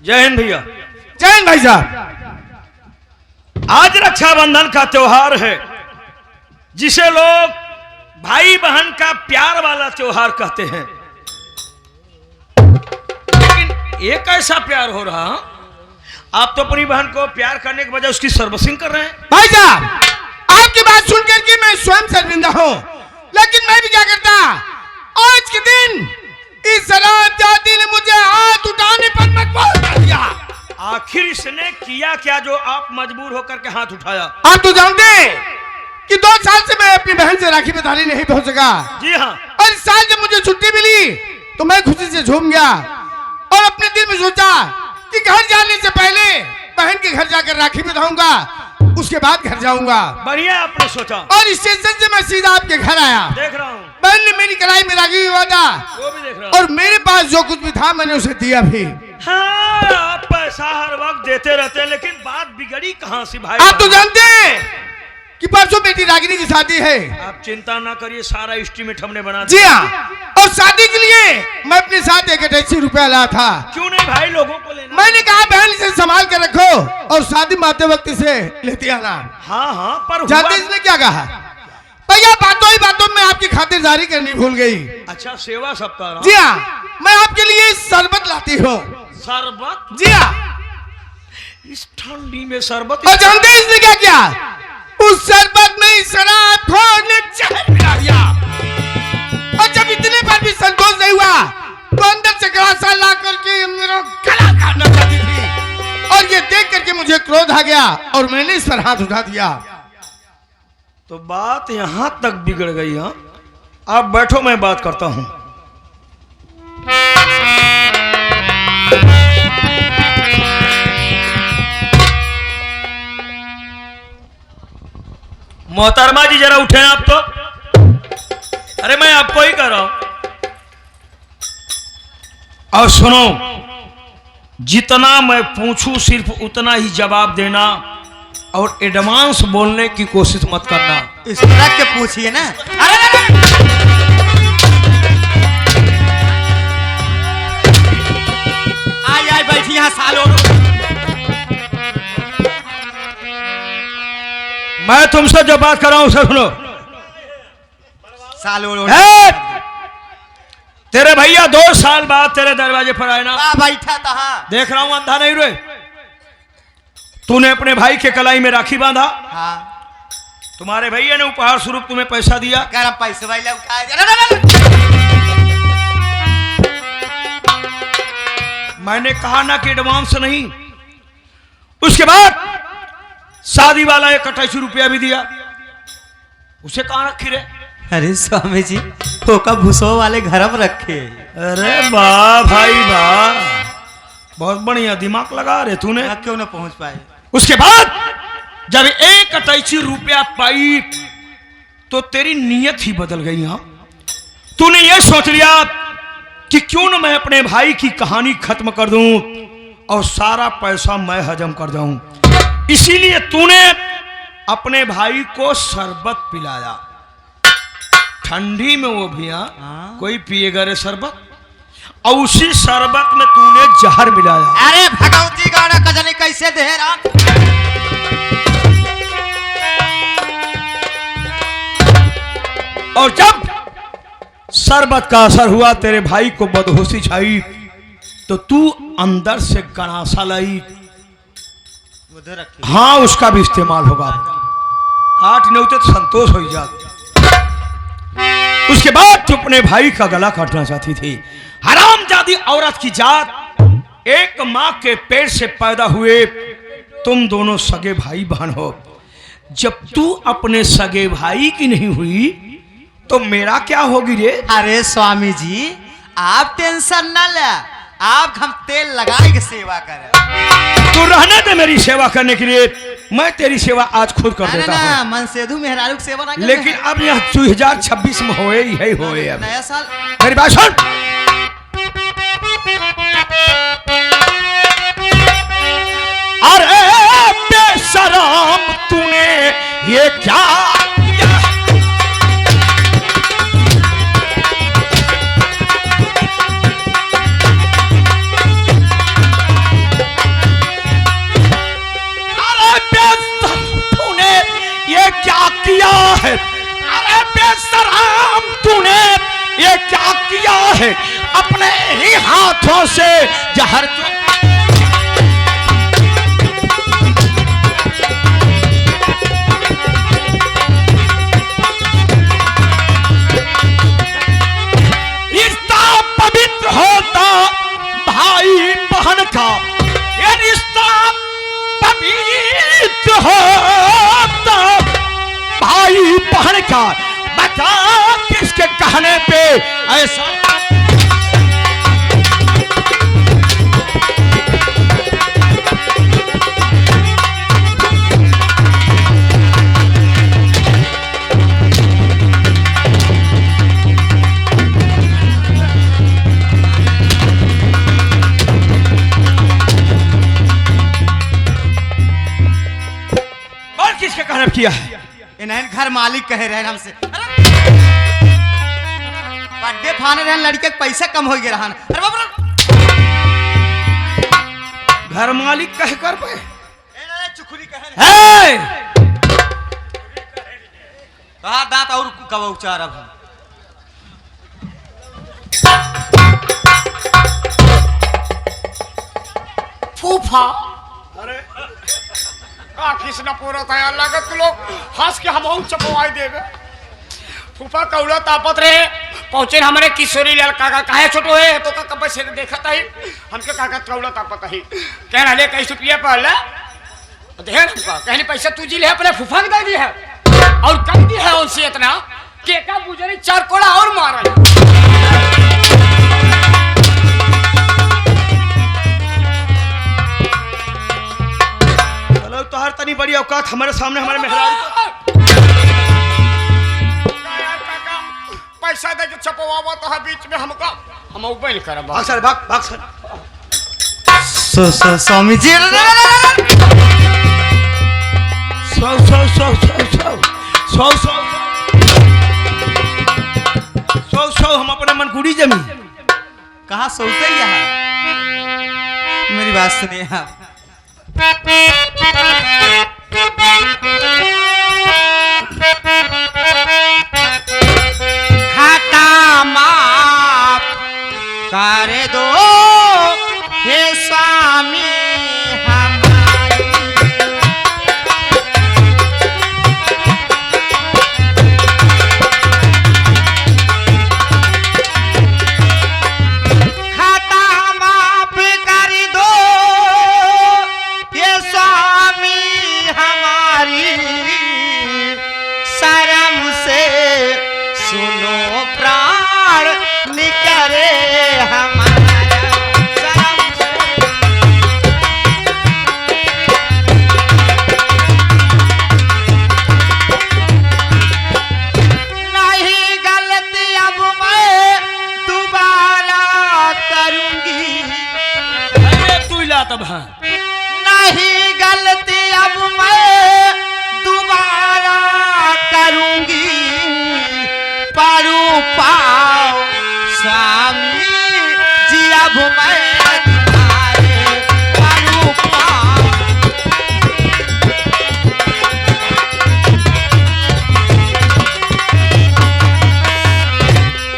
जय हिंद भैया। जय हिंद भाई साहब। आज रक्षाबंधन का त्योहार है जिसे लोग भाई बहन का प्यार वाला त्योहार कहते हैं, लेकिन एक ऐसा प्यार हो रहा, आप तो अपनी बहन को प्यार करने के बजाय उसकी सर्विसिंग कर रहे हैं। भाई साहब, आपकी बात सुनकर के मैं स्वयं शर्मिंदा हूँ, लेकिन मैं भी क्या करता, आज के दिन इस शराब जाति ने मुझे हाथ उठाने पर मजबूर कर दिया। आखिर इसने किया क्या जो आप मजबूर होकर के हाथ उठाया? आप तो जानते हैं कि 2 साल से मैं अपनी बहन से राखी बंधाने नहीं पहुंच सका। जी हाँ। और इस साल जब मुझे छुट्टी मिली तो मैं खुशी से झूम गया और अपने दिल में सोचा कि घर जाने से पहले बहन के घर जाकर राखी बंधाऊंगा, उसके बाद घर जाऊंगा। बढ़िया आपने सोचा। और स्टेशन से मैं सीधा आपके घर आया। देख रहा हूँ बहन ने मेरी कलाई में राखी भी बांधा, वो भी देख रहा हूँ, और मेरे पास जो कुछ भी था मैंने उसे दिया भी। हाँ, आप पैसा हर वक्त देते रहते हैं, लेकिन बात बिगड़ी कहाँ से भाई? आप तो जानते हैं कि परसों बेटी रागिनी की शादी है। आप चिंता ना करिए, सारा एस्टीमेट हमने बना जी दिया। हाँ, और शादी के लिए मैं अपने साथ 81 रुपया लाया था। क्यों नहीं भाई, लोगों को लेना। मैंने कहा बहन इसे संभाल कर रखो और शादी में आते वक्त इसे लेती आना। हाँ हाँ, पर जानते इसने क्या कहा? भैया बातों ही बातों में आपकी खातिरदारी करनी भूल गई। अच्छा, सेवा सप्ताह। जी हाँ, मैं आपके लिए शरबत लाती हूँ। शरबत? जी हाँ। इस ठंडी में शरबत? और जानते हैं इसने क्या किया? उस शरबत में शराब घोल जहर मिला दिया। और जब इतने पर भी संतोष नहीं हुआ तो अंदर से ग्लासा ला करके मेरा गला काटना चाहती थी, और ये देख करके मुझे क्रोध आ गया और मैंने इस पर हाथ उठा दिया। तो बात यहां तक बिगड़ गई। हाँ, आप बैठो, मैं बात करता हूं। मोहतरमा जी जरा उठे आप तो। अरे मैं आपको ही कह रहा हूं। और सुनो, जितना मैं पूछूं सिर्फ उतना ही जवाब देना, और एडवांस बोलने की कोशिश मत करना। इस तरह के पूछिए ना। आय बैठी यहाँ सालों। मैं तुमसे जो बात कर रहा हूं उसे सुनो। सालों तेरे भैया 2 साल बाद तेरे दरवाजे पर आए ना, बैठा था। देख रहा हूं, अंधा नहीं रे। तूने अपने भाई के कलाई में राखी बांधा। हाँ, तुम्हारे भैया ने उपहार स्वरूप तुम्हें पैसा दिया। गरम पैसे भाई मैंने कहा ना कि एडवांस नहीं। उसके बाद शादी वाला 81 रुपया भी दिया। उसे कहां रखी रे? अरे स्वामी जी, फोका भूसो वाले घर में रखे। अरे वाह भाई वाह, बहुत बढ़िया दिमाग लगा रे तूने। क्यों ना पहुंच पाए? उसके बाद जब 81 रुपया पाई तो तेरी नीयत ही बदल गई। हाँ, तूने ये सोच लिया कि क्यों न मैं अपने भाई की कहानी खत्म कर दूं और सारा पैसा मैं हजम कर जाऊं। इसीलिए तूने अपने भाई को शरबत पिलाया, ठंडी में वो भी। हाँ, कोई पिएगा रे शरबत? और उसी शरबत में तूने जहर मिलाया। अरे भगवती गाना कजली कैसे दे रहा? और जब शरबत का असर हुआ, तेरे भाई को बदहोशी छाई, तो तू अंदर से गणासा लाई। हाँ, उसका भी इस्तेमाल होगा। काट नहीं होते तो संतोष हो जाते। उसके बाद तू अपने भाई का गला काटना चाहती थी। हरामजादी औरत की जात, एक मां के पेट से पैदा हुए तुम दोनों सगे भाई बहन हो। जब तू अपने सगे भाई की नहीं हुई तो मेरा क्या होगी रे? अरे स्वामी जी, आप टेंशन ना ले, आप हम तेल लगाए के सेवा करें। तू रहने दे मेरी सेवा करने के लिए। मैं तेरी सेवा आज खुद कर देता हूँ। मन सेधु मेहरारू की सेवा ना करते लेकिन हैं। अब यह 2026 में होए ही है, होए अब। नया साल। मेरी बात सुन। अरे बेशरम, तूने ये क्या किया? है। अरे बेशरम, तूने ये क्या किया है? अपने ही हाथों से जहर रिश्ता पवित्र होता भाई बहन का, ये रिश्ता पवित्र होता भाई बहन का। बता किसके कहने पे ऐसा? और किसके कहने पे किया है? इन्हें घर मालिक कहे रहे हमसे। बर्थडे फाने रहे लड़के के पैसा कम हो गए रहन। अरे बाप रे, घर मालिक कह कर पे चुखरी कहे रहे। है कहा दांत और कब उचार अब फूफा। अरे का किसना पूरा था लागत लोग हंस के हम चपवाई देवे। फूफा कौड़ा तापत रहे पहुंचे हमारे किशोरी लाल काका काहे छोटो है तो का पैसे देखत है हमके काका कौड़ा तापत है कह रहे कैसे रुपया पहले देख हमका कहनी पैसा तू जी ले अपने फूफा के दे दी है और कम दी है उनसे इतना के का गुजरी 4 कोड़ा और मारा। चलो तो हर तनी बड़ी औकात हमारे सामने हमारे मेहरारू पैसा दे के छपवावा तो है बीच में हमका हम उबैल करब। भाग सर, भाग सर। स्वामी जी सौ हम अपने मनकुड़ी जमी कहा सोते यहाँ मेरी बात सुनिए आप। खाता माफ कर दो हे स्वामी हमारी। खाता माफ कर दो हे स्वामी हमारी। शर्म से सुनो प्राण निकरे हमारा। शर्म से नहीं गलती अब मैं दोबारा करूंगी। अरे तू ला तब हाँ नहीं गलती अब मैं दोबारा करूंगी। पारू पाओ स्वामी जी अब मैं तुम्हारे पारू पाओ।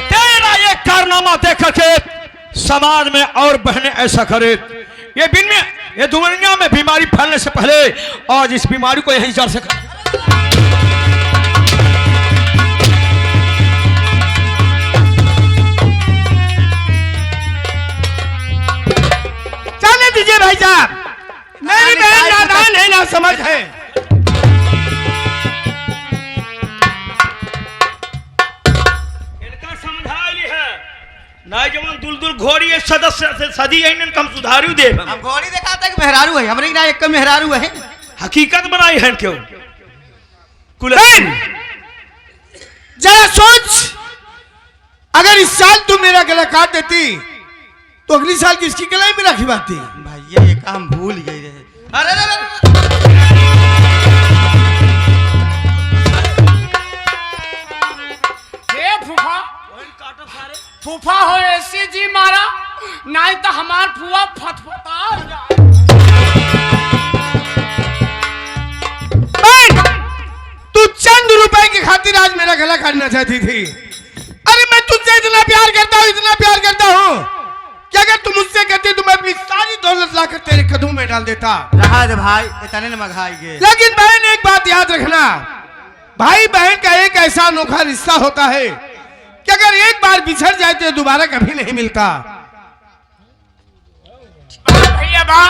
तेरा ये कारनामा देख करके समाज में और बहनें ऐसा करे। ये ये दुनिया में बीमारी फैलने से पहले आज इस बीमारी को यहीं जड़ से कर। जाने दीजिए भाई साहब मेरी बहन नादान है ना समझ है। इनका समझाई है ना जवन दुलदुल घोड़ी सदस्य से सदी है इनन कम सुधारू दे। हम घोड़ी देखा था कि मेहरारू है हमरे ना एक मेहरारू है। हकीकत बनाई है क्यों कुल जरा सोच अगर इस साल तू मेरा गला काट देती तो अगली साल किसकी गलाई में राखी बांधती। भैया ये काम भूल गई रहे। अरे अरे हे फूफा फूफा हो ऐसे जी मारा नहीं तो हमार फुआ फटफटा जाए। तू चंद रुपए की खातिर चाहती थी। अरे मैं तुझसे इतना प्यार करता हूँ कि अगर तुम मुझसे कहती तो मैं अपनी सारी दौलत लाकर तेरे कदमों में डाल देता। रहा दे भाई, इतने न मघाएंगे। लेकिन बहन एक बात याद रखना, भाई बहन का एक ऐसा अनोखा रिश्ता होता है कि अगर एक बार बिछड़ जाए तो दोबारा कभी नहीं मिलता। भैया बा,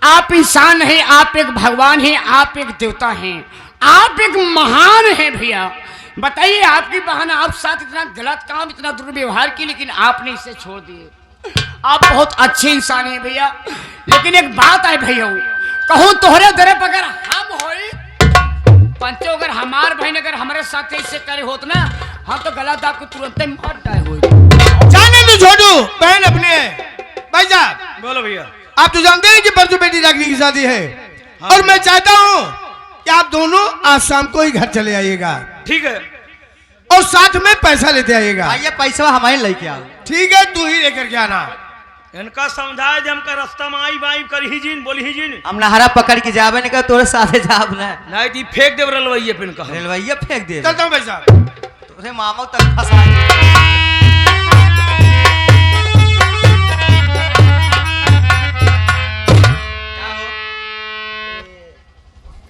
आप इंसान हैं, आप एक भगवान हैं, आप एक देवता हैं, आप एक महान हैं भैया। बताइए आपकी बहन आप साथ इतना गलत काम, इतना दुर्व्यवहार की, लेकिन आपने इसे छोड़ दिए। आप बहुत अच्छे इंसान हैं भैया। लेकिन एक बात है भैया, कहूँ तोहरे दरे पर अगर हम होई पंचो, अगर हमार बहन अगर हमारे साथ ऐसे करे होत ना, हम तो गलत आपको तुरंत ही मार डाले हो। जाने दो छोटू, बहन अपने है। भाई साहब बोलो भैया। आप तो जानते हैं कि परसों बेटी रागनी की शादी है। हाँ। और मैं चाहता हूँ कि आप दोनों आज शाम को ही घर चले आइएगा ठीक है। और साथ में पैसा लेते आइएगा। भाई ये पैसा हमारे लेके आओ। ठीक है, तू ही लेकर के आना। इनका समझाए जम कर रास्ता में आई बाई कर ही जिन बोली ही जिन हम नहरा पकड़ के जावे नहीं कर तोरे साथे जाब ना। नहीं दी फेंक देव रलवैये पिन का रेलवैया फेंक दे चलता हूँ भाई साहब। तोरे मामो तक फंसा।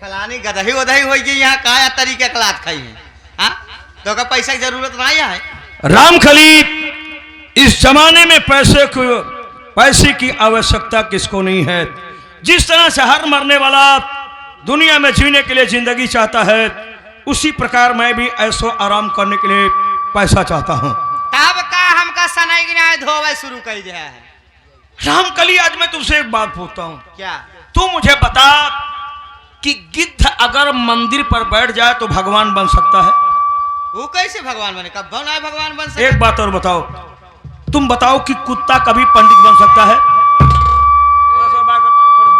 खलानी गदही उदही हो गई यहाँ का या तरीके कलात खाई है। हाँ तो का पैसा की जरूरत नहीं है। रामखली, इस जमाने में पैसे की आवश्यकता किसको नहीं है। जिस तरह से हर मरने वाला दुनिया में जीने के लिए जिंदगी चाहता है, उसी प्रकार मैं भी ऐसो आराम करने के लिए पैसा चाहता हूँ। तब का हमका सनाई गिनाए धोवे शुरू कर दिया है। रामकली, आज मैं तुमसे एक बात पूछता हूँ। क्या? तू मुझे बता कि गिद्ध अगर मंदिर पर बैठ जाए तो भगवान बन सकता है? वो कैसे भगवान बने? कब बनाए भगवान बन सकता? एक बात और बताओ, तुम बताओ कि कुत्ता कभी पंडित बन सकता है? थोड़ा सा बाहर कर, थोड़ा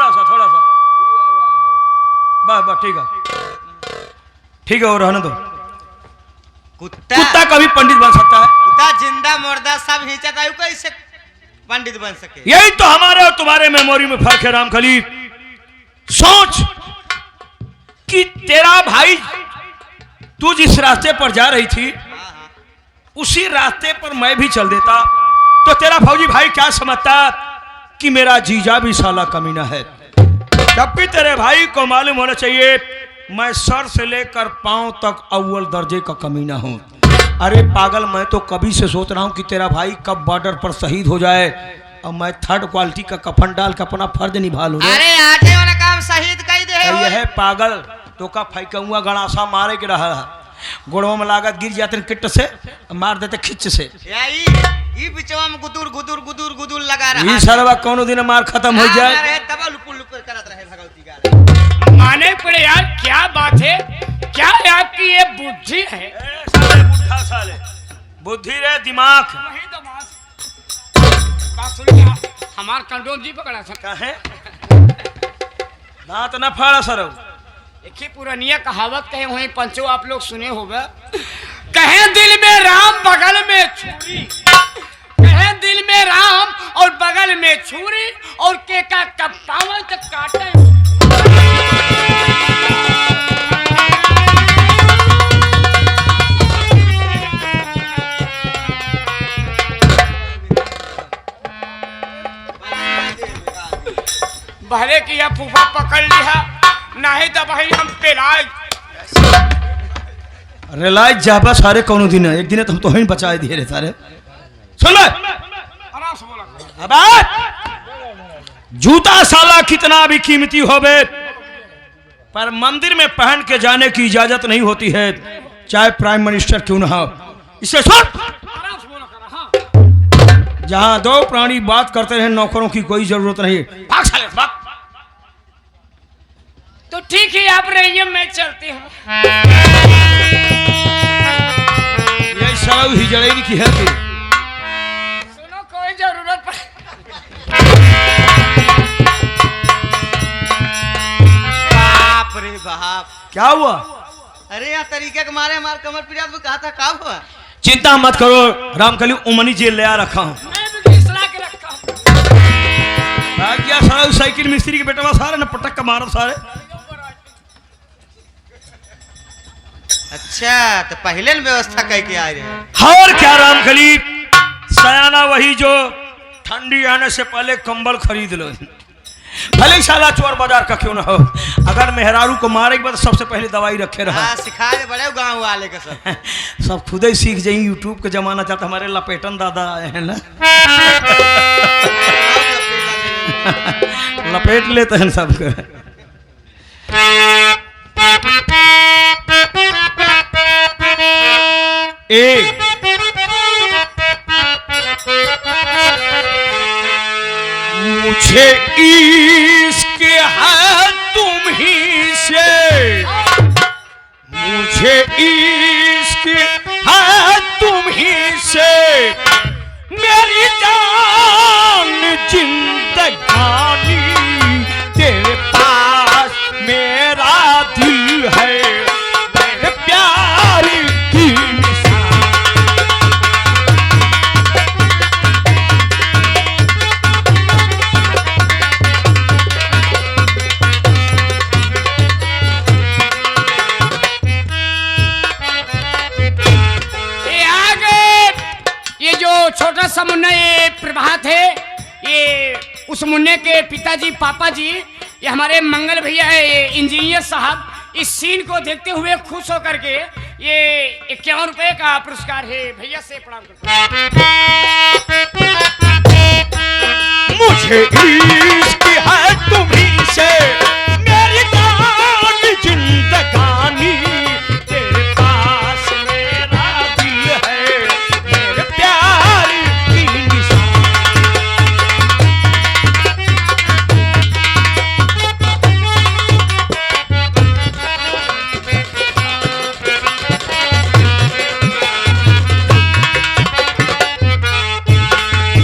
सा बस ठीक है, और रहने दो। कुत्ता कभी पंडित बन सकता है? कुत्ता जिंदा मुर्दा सब हिंचता है, कैसे पंडित बन सके? यही तो हमारे और तुम्हारे मेमोरी में फर्क है रामखली। सोच कि तेरा भाई तू जिस रास्ते पर जा रही थी उसी रास्ते पर मैं भी चल देता तो तेरा फौजी भाई क्या समझता कि मेरा जीजा भी साला कमीना है। तब भी तेरे भाई को मालूम होना चाहिए मैं सर से लेकर पांव तक अव्वल दर्जे का कमीना हूं। अरे पागल, मैं तो कभी से सोच रहा हूं कि तेरा भाई कब बॉर्डर पर शहीद हो जाए और मैं थर्ड क्वालिटी का कफन डाल कर अपना फर्ज निभा लूं। अरे आटे वाला काम शहीद कर दे। यह है पागल, तो का फैकऊंगा गणासा मारे के रहा गोड़ों में लागत गिर जाते किट से मार देते खिच से। ई बिचवा में गुदुर लगा रहा ये सरवा कोनो दिन मार खत्म हो जाए तब लुपुल करत रहे भगवती का। माने पड़े यार, क्या बात है, क्या है आपकी ये बुद्धि है? साले बुढ़ा साले, बुद्धि रे दिमाग। वही तो बात सुनिए, हमार कंडोम जी पकड़ा था। काहे दांत न फाड़ा सर। एक ही पुरानिया कहावत कहे हुए पंचो, आप लोग सुने होगा, कहे दिल में राम बगल में छुरी, कहे दिल में राम और बगल में छुरी, और केका का पावन तक काटे। भले कि यह फूफा पकड़ लिया, नहीं तो भाई हम पेलाए रिलायंस जाबा सारे कोनो दिन है, एक दिन हम तो ही बचाए दिए रे सारे। सुन ले, अबे जूता साला कितना भी कीमती होवे पर मंदिर में पहन के जाने की इजाजत नहीं होती है, चाहे प्राइम मिनिस्टर क्यों ना हो। इसे सुन, जहां दो प्राणी बात करते रहे नौकरों की कोई जरूरत नहीं। भाग साले भाग। तो ठीक है, आप रहिए, मैं चलती हूँ। ये सब ही जड़ेरी की है कि सुनो, कोई जरूरत पड़े बाप रे बाप, क्या हुआ? अरे यार तरीके के मारे हमारे कमर पिरा तो कहा था क्या हुआ? चिंता मत करो रामकली, उमनी जेल ले आ रखा हूँ। मैं भी घिसला के रखा हूँ। क्या सारा साइकिल मिस्त्री के बेटा सारे न पटक का मारो सारे। अच्छा तो पहले न व्यवस्था कह के आए रहे। और क्या रामकली, सयाना वही जो ठंडी आने से पहले कंबल खरीद लो, भले साला चोर बाजार का क्यों ना हो, अगर मेहरारू को मारे के बाद सबसे पहले दवाई रखे रहा। हाँ सिखा दे बड़े गाँव वाले का सब। सब खुद ही सीख जाई, यूट्यूब के जमाना चाहता, हमारे लपेटन दादा आए हैं ना लपेट लेते हैं सबको। मुझे इश्क है तुम ही से, मुझे इश्क है तुम ही से, मेरी जान जिंदगानी तेरे पास मेरा दिल है, मेरे प्यार की छोटा सा मुन्ना ये प्रभात है, ये उस मुन्ने के पिताजी पापा जी, ये हमारे मंगल भैया है, ये इंजीनियर साहब, इस सीन को देखते हुए खुश होकर के ये 51 रुपए का पुरस्कार है, भैया से प्रणाम करता हूं। मुझे इश्क है तुम्हीं से, मेरी जान जिंदगानी तेरे पास मेरा दिल है, मेरे प्यार की निशानी।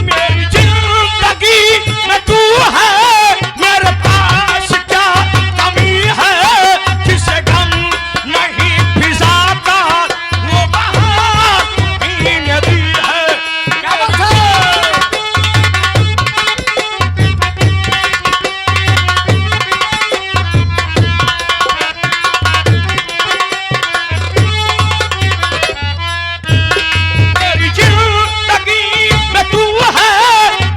मेरी जिंदगी में तू है, मेरे पास क्या कमी है, जिसे गम नहीं फिजाता वो बहार ही नदी है। क्या बात है? मेरी जिंदगी में तू है,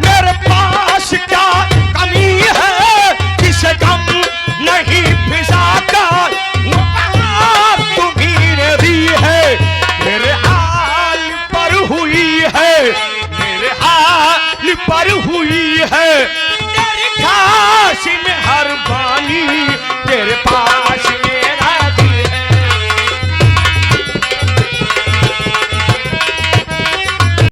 मेरे पास क्या कमी है, जिसे गम नहीं फिजाता वो बहार तुम्हीं दी है, मेरे हाल पर हुई है, मेरे हाल पर हुई है, तेरी खास में हर बानी तेरे पास